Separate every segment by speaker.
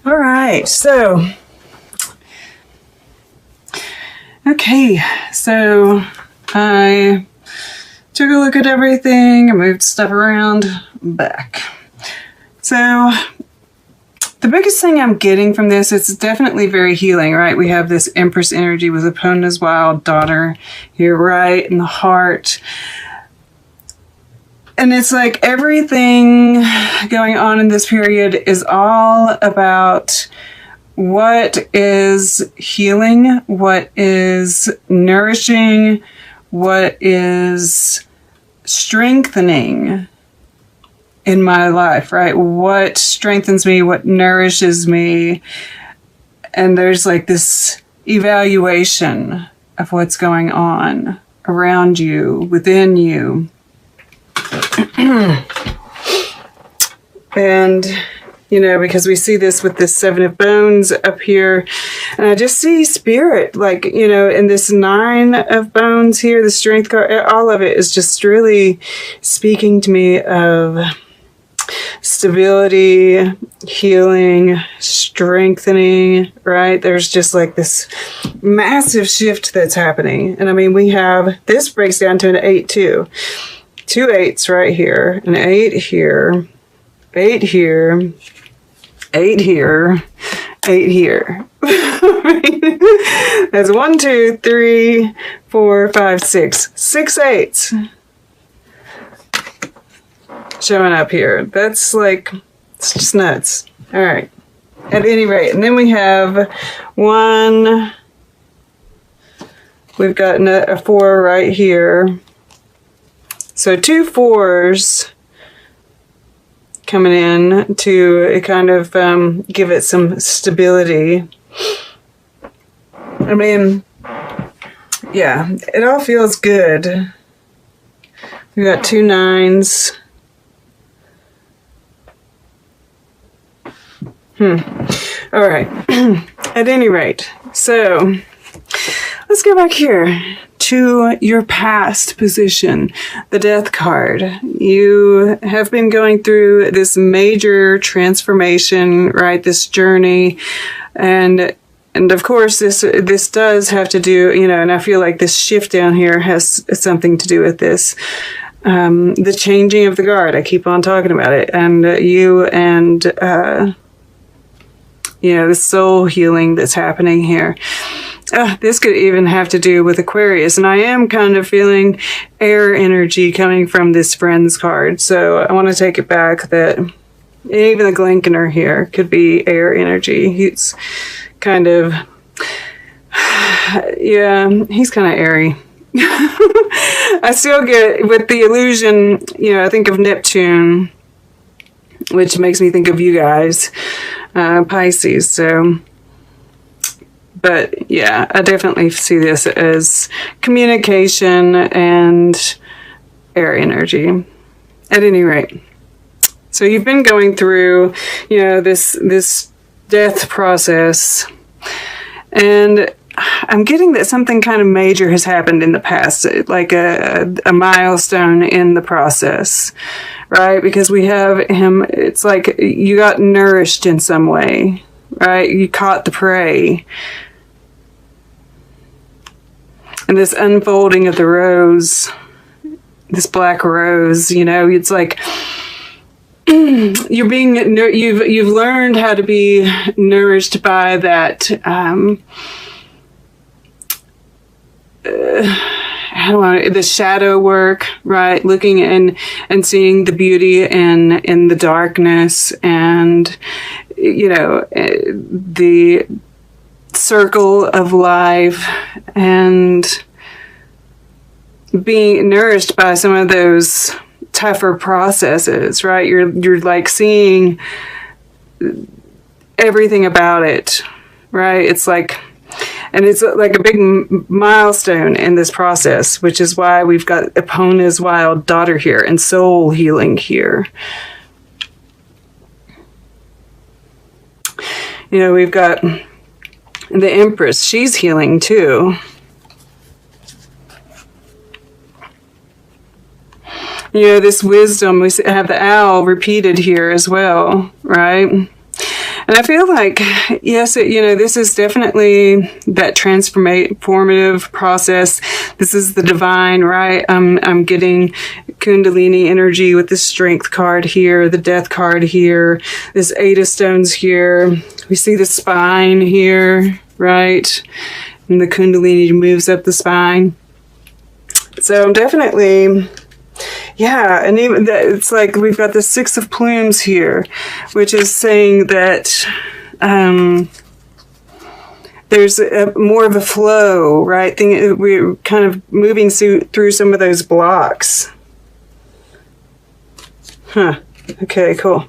Speaker 1: All right, so, okay, so I took a look at everything, I moved stuff around, back. So, the biggest thing I'm getting from this, it's definitely very healing, right? We have this Empress energy with Epona's wild daughter here, right in the heart. And it's like everything going on in this period is all about what is healing, what is nourishing, what is strengthening in my life, right? What strengthens me, what nourishes me. And there's like this evaluation of what's going on around you, within you. And, you know, because we see this with this 7 of Bones up here, and I just see spirit, like, you know, in this 9 of Bones here, the Strength card, all of it is just really speaking to me of stability, healing, strengthening, right? There's just like this massive shift that's happening. And I mean, we have, this breaks down to an 8 too. 2 8s right here, an 8 here, 8 here, 8 here, 8 here. That's 1, 2, 3, 4, 5, 6. 6 8s showing up here. That's like, it's just nuts. All right. At any rate, and then we have 1. We've got a 4 right here. So 2 4s coming in to kind of give it some stability. I mean, yeah, it all feels good. We got 2 9s. All right. At any rate, so let's go back here to your past position, the Death card. You have been going through this major transformation, right? This journey, and of course this does have to do, you know, and I feel like this shift down here has something to do with this. The changing of the guard. I keep on talking about it, and you and you know, the soul healing that's happening here. This could even have to do with Aquarius, and I am kind of feeling air energy coming from this Friends card, so I want to take it back that even the Glenkener here could be air energy. He's kind of, yeah, he's kind of airy. I still get, with the illusion, you know, I think of Neptune, which makes me think of you guys, Pisces, so... But yeah, I definitely see this as communication and air energy, at any rate. So you've been going through, you know, this death process, and I'm getting that something kind of major has happened in the past, like a milestone in the process, right? Because we have him, it's like you got nourished in some way, right? You caught the prey. And this unfolding of the rose, this black rose, you know, it's like you're being, you've learned how to be nourished by that, the shadow work, right? Looking and seeing the beauty in the darkness, and, you know, the circle of life, and being nourished by some of those tougher processes, right? You're like seeing everything about it, right? It's like, and it's like a big milestone in this process, which is why we've got Epona's wild daughter here and soul healing here. You know, we've got the Empress, she's healing too. You know, this wisdom, we have the owl repeated here as well, right? And I feel like, yes, this is definitely that transformative process. This is the divine, right? I'm getting Kundalini energy with the Strength card here, the Death card here, this 8 of Stones here. We see the spine here, right? And the Kundalini moves up the spine. So I'm definitely... yeah, and even that, it's like we've got the 6 of Plumes here, which is saying that there's more of a flow, right? We're kind of moving through some of those blocks. Huh. Okay, cool.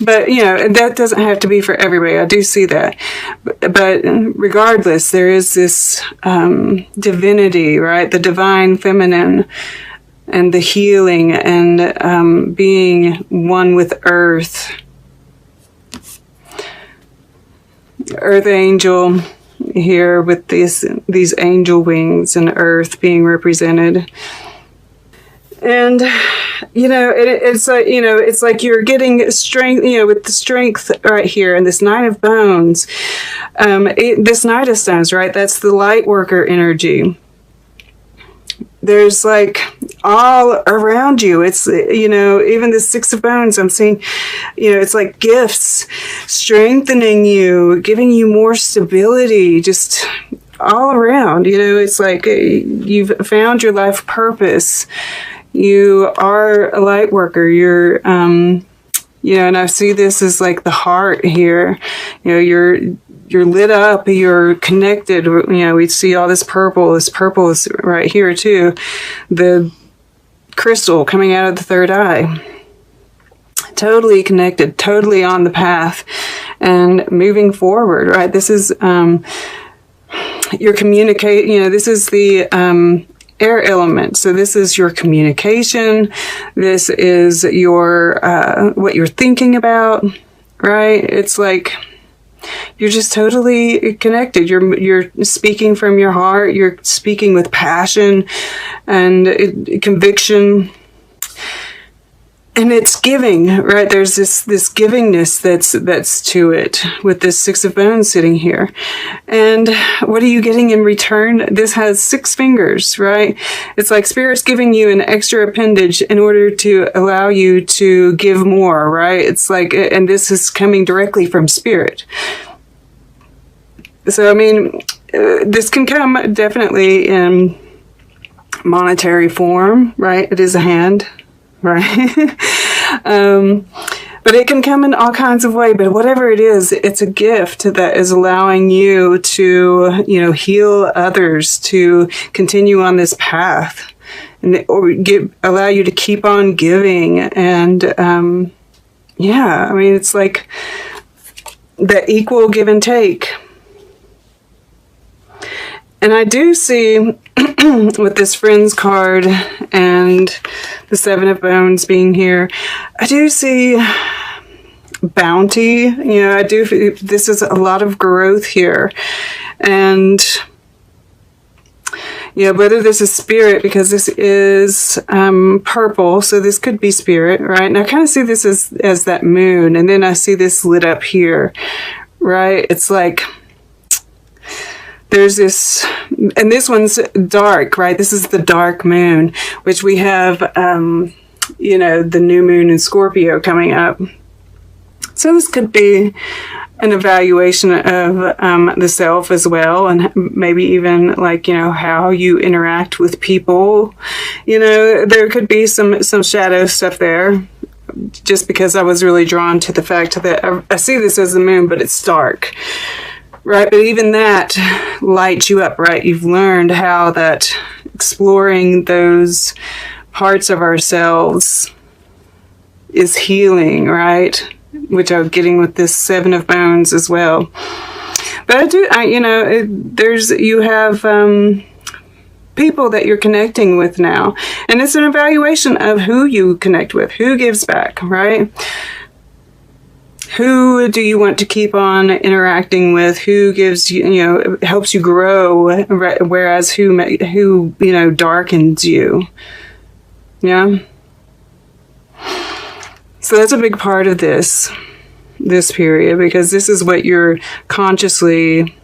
Speaker 1: But, that doesn't have to be for everybody. I do see that. But regardless, there is this divinity, right? The divine feminine and the healing and being one with Earth. Earth angel here with these angel wings and Earth being represented. And, it's like, it's like you're getting strength, with the Strength right here and this 9 of Bones, this Knight of Stones, right? That's the light worker energy. There's like all around you. It's, even the 6 of Bones, I'm seeing, it's like gifts strengthening you, giving you more stability, just all around. It's like you've found your life purpose. You are a light worker. You're, and I see this as like the heart here. You're lit up. You're connected. We see all this purple. This purple is right here too. The crystal coming out of the third eye. Totally connected. Totally on the path and moving forward. Right. This is your communicate. This is the air element. So this is your communication. This is your what you're thinking about, right? It's like you're just totally connected. You're speaking from your heart. You're speaking with passion and conviction. And it's giving, right? There's this givingness that's to it with this 6 of Bones sitting here. And what are you getting in return? This has 6 fingers, right? It's like Spirit's giving you an extra appendage in order to allow you to give more, right? It's like, and this is coming directly from Spirit. So, I mean, this can come definitely in monetary form, right? It is a hand. Right? But it can come in all kinds of ways. But whatever it is, it's a gift that is allowing you to, heal others, to continue on this path, and allow you to keep on giving. And yeah, I mean, it's like that equal give and take. And I do see with this Friends card and the 7 of Bones being here, I do see bounty. This is a lot of growth here. And whether this is Spirit, because this is purple, so this could be Spirit, right? And I kind of see this as that moon, and then I see this lit up here, right? It's like there's this, and this one's dark, right? This is the dark moon, which we have, the new moon in Scorpio coming up. So this could be an evaluation of the self as well, and maybe even like, how you interact with people. There could be some shadow stuff there, just because I was really drawn to the fact that I see this as the moon, but it's dark. Right, but even that lights you up, right? You've learned how that exploring those parts of ourselves is healing, right? Which I'm getting with this 7 of Bones as well. But you have people that you're connecting with now. And it's an evaluation of who you connect with, who gives back, right? Who do you want to keep on interacting with? Who gives you, helps you grow, whereas who darkens you? Yeah. So that's a big part of this period, because this is what you're consciously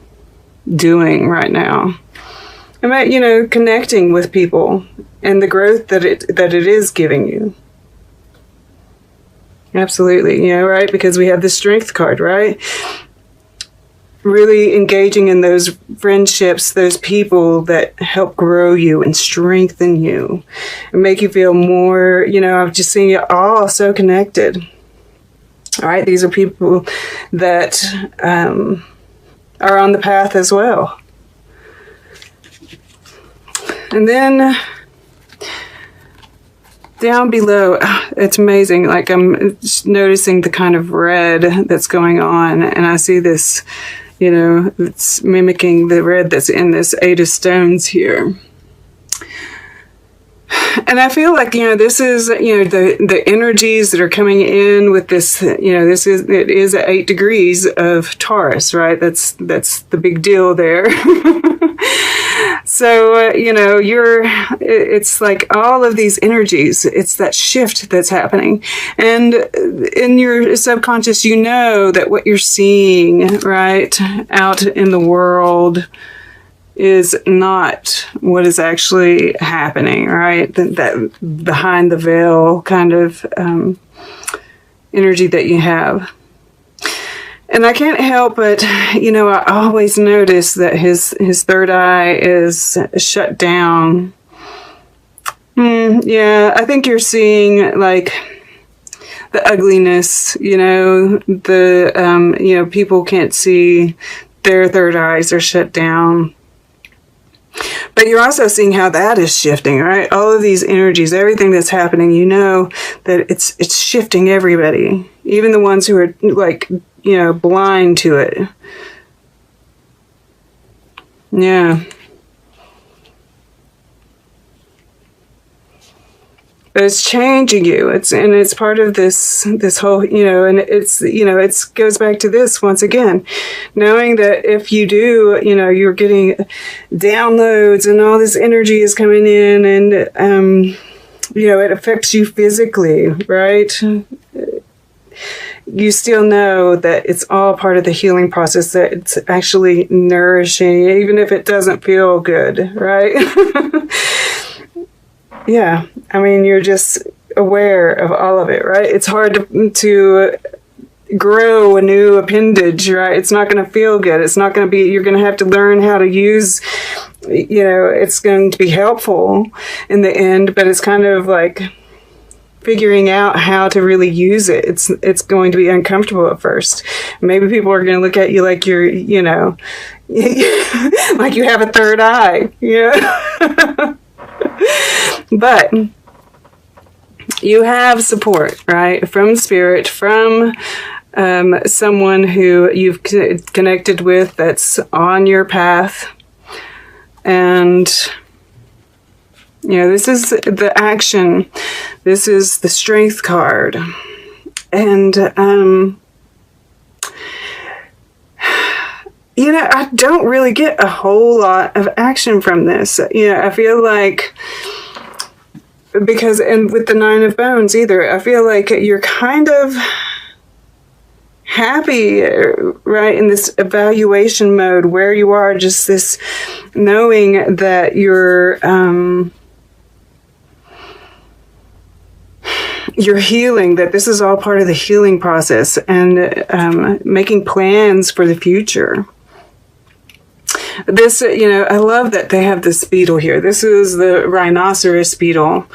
Speaker 1: doing right now. About, you know, connecting with people and the growth that it is giving you. Absolutely, you know, right? Because we have the Strength card, right? Really engaging in those friendships, those people that help grow you and strengthen you and make you feel more, you know, I've just seen you all so connected. All right, these are people that are on the path as well. And then down below, it's amazing. Like, I'm just noticing the kind of red that's going on, and I see this, you know, it's mimicking the red that's in this 8 of Stones here. And I feel like, you know, this is, you know, the energies that are coming in with this, you know, it is at 8 degrees of Taurus, right? That's the big deal there. So, you know, it's like all of these energies, it's that shift that's happening. And in your subconscious, you know that what you're seeing, right, out in the world is not what is actually happening, right? That behind the veil kind of energy that you have. And I can't help but, you know, I always notice that his third eye is shut down. Yeah, I think you're seeing, like, the ugliness, you know, you know, people can't see, their third eyes are shut down. But you're also seeing how that is shifting, right? All of these energies, everything that's happening, you know that it's shifting everybody. Even the ones who are, like, you know, blind to it. Yeah. But it's changing you. It's part of this whole, you know, and it's, you know, it goes back to this once again, knowing that if you do, you know, you're getting downloads and all this energy is coming in, and you know, it affects you physically, right? You still know that it's all part of the healing process, that it's actually nourishing, even if it doesn't feel good, right? Yeah, I mean, you're just aware of all of it, right? It's hard to grow a new appendage, right? It's not going to feel good. It's not going to be, you're going to have to learn how to use, you know, it's going to be helpful in the end, but it's kind of like figuring out how to really use it. It's going to be uncomfortable at first. Maybe people are going to look at you like you're, you know, like you have a third eye, you know? But you have support, right? From spirit, from someone who you've connected with that's on your path. And, you know, this is the action. This is the Strength card. And, you know, I don't really get a whole lot of action from this. You know, I feel like, because, and with the 9 of Bones either, I feel like you're kind of happy, right, in this evaluation mode where you are, just this knowing that you're healing, that this is all part of the healing process, and making plans for the future. This, you know, I love that they have this beetle here. This is the rhinoceros beetle,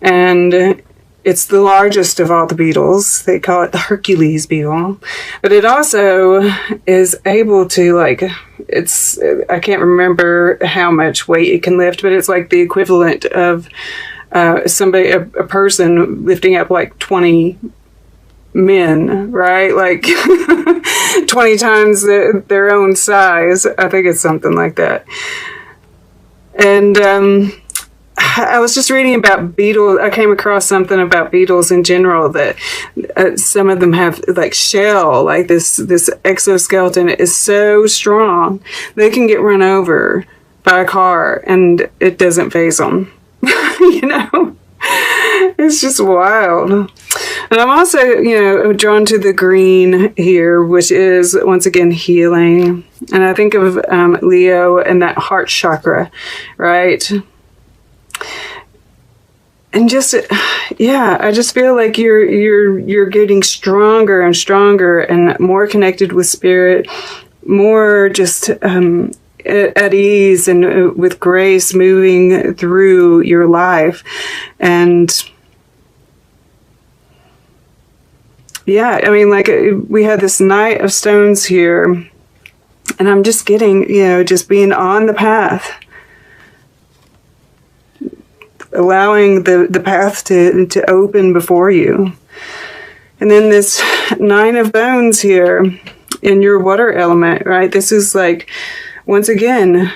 Speaker 1: and it's the largest of all the beetles. They call it the Hercules beetle. But it also is able to, like, I can't remember how much weight it can lift, but it's like the equivalent of a person lifting up like 20 men, right? Like 20 times their own size. I think it's something like that. And I was just reading about beetles. I came across something about beetles in general, that some of them have like shell, like this exoskeleton is so strong they can get run over by a car and it doesn't faze them. You know? It's just wild. And I'm also, drawn to the green here, which is, once again, healing. And I think of Leo and that heart chakra, right? And just, I just feel like you're getting stronger and stronger and more connected with spirit, more just at ease and with grace moving through your life. And yeah, I mean, like we had this Knight of Stones here, and I'm just getting, just being on the path, allowing the path to open before you. And then this Nine of Bones here in your water element, right? This is like, once again,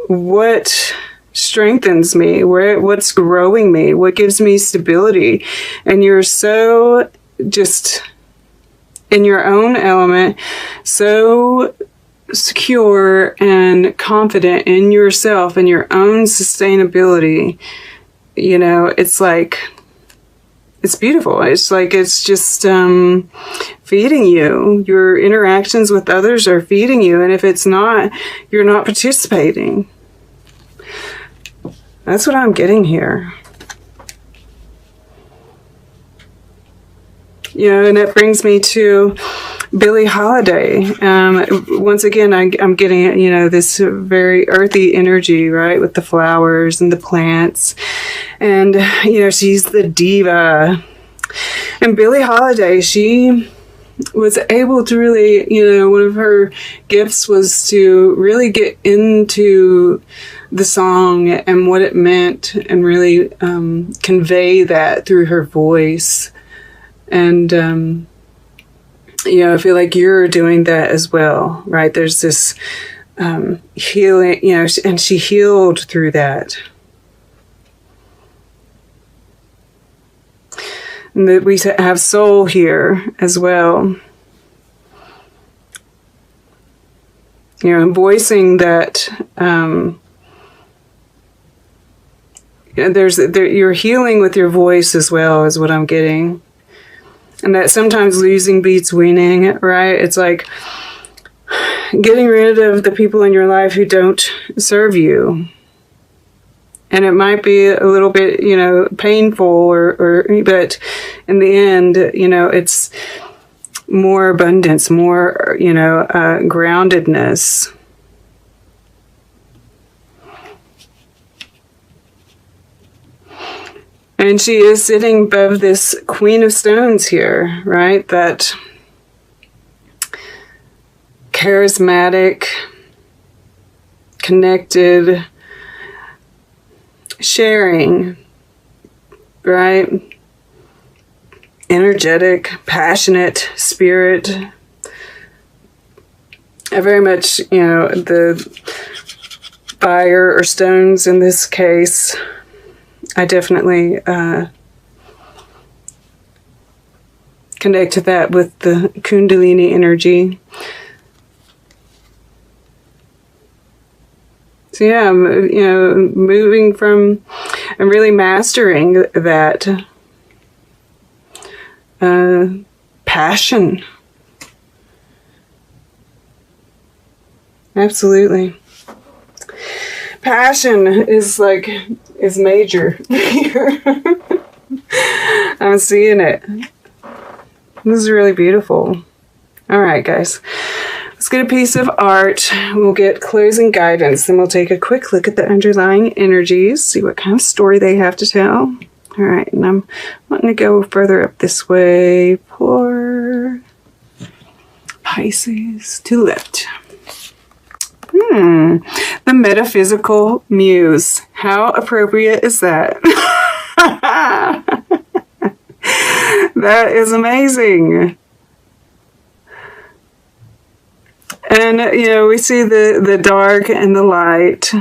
Speaker 1: what strengthens me, what's growing me, what gives me stability. And you're so just in your own element, so secure and confident in yourself and your own sustainability. It's like, it's beautiful. It's like, it's just feeding you. Your interactions with others are feeding you. And if it's not, you're not participating. That's what I'm getting here. And that brings me to Billie Holiday. Once again, I'm getting, this very earthy energy, right? With the flowers and the plants. And, she's the diva. And Billie Holiday, she was able to really, one of her gifts was to really get into the song and what it meant and really convey that through her voice. And, I feel like you're doing that as well, right? There's this healing, and she healed through that. And that we have soul here as well. Voicing that, you're healing with your voice as well, is what I'm getting. And that sometimes losing beats winning, right? It's like getting rid of the people in your life who don't serve you. And it might be a little bit, painful, but in the end, it's more abundance, more, groundedness. And she is sitting above this Queen of Stones here, right? That charismatic, connected, sharing, right? Energetic, passionate spirit. I very much, the fire or stones in this case, I definitely connect to that with the Kundalini energy. So yeah, moving from and really mastering that passion. Absolutely. Passion is major here. I'm seeing it. This is really beautiful. All right, guys. Let's get a piece of art. We'll get closing guidance. Then we'll take a quick look at the underlying energies, see what kind of story they have to tell. All right, and I'm wanting to go further up this way for Pisces to lift. The metaphysical muse. How appropriate is that? That is amazing. And, we see the dark and the light.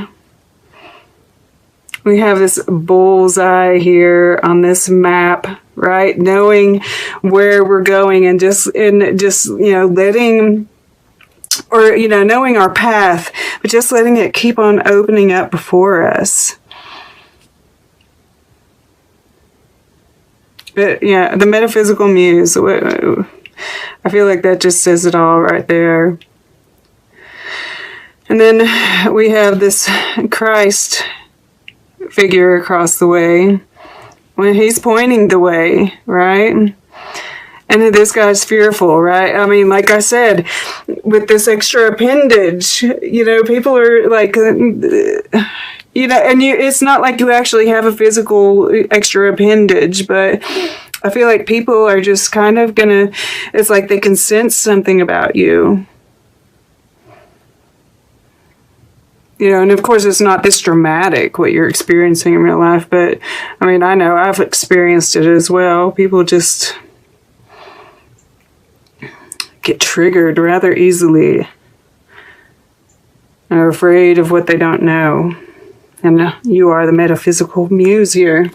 Speaker 1: We have this bullseye here on this map, right? Knowing where we're going and just letting, or, knowing our path, but just letting it keep on opening up before us. Yeah, the metaphysical muse. I feel like that just says it all right there. And then we have this Christ figure across the way when he's pointing the way, right? And this guy's fearful, right? I mean, like I said, with this extra appendage, you know, people are like, you know, and it's not like you actually have a physical extra appendage, but I feel like people are just kind of gonna, it's like they can sense something about you. You know, and of course it's not this dramatic what you're experiencing in real life, but I mean, I know I've experienced it as well. People just get triggered rather easily and are afraid of what they don't know. And you are the metaphysical muse here.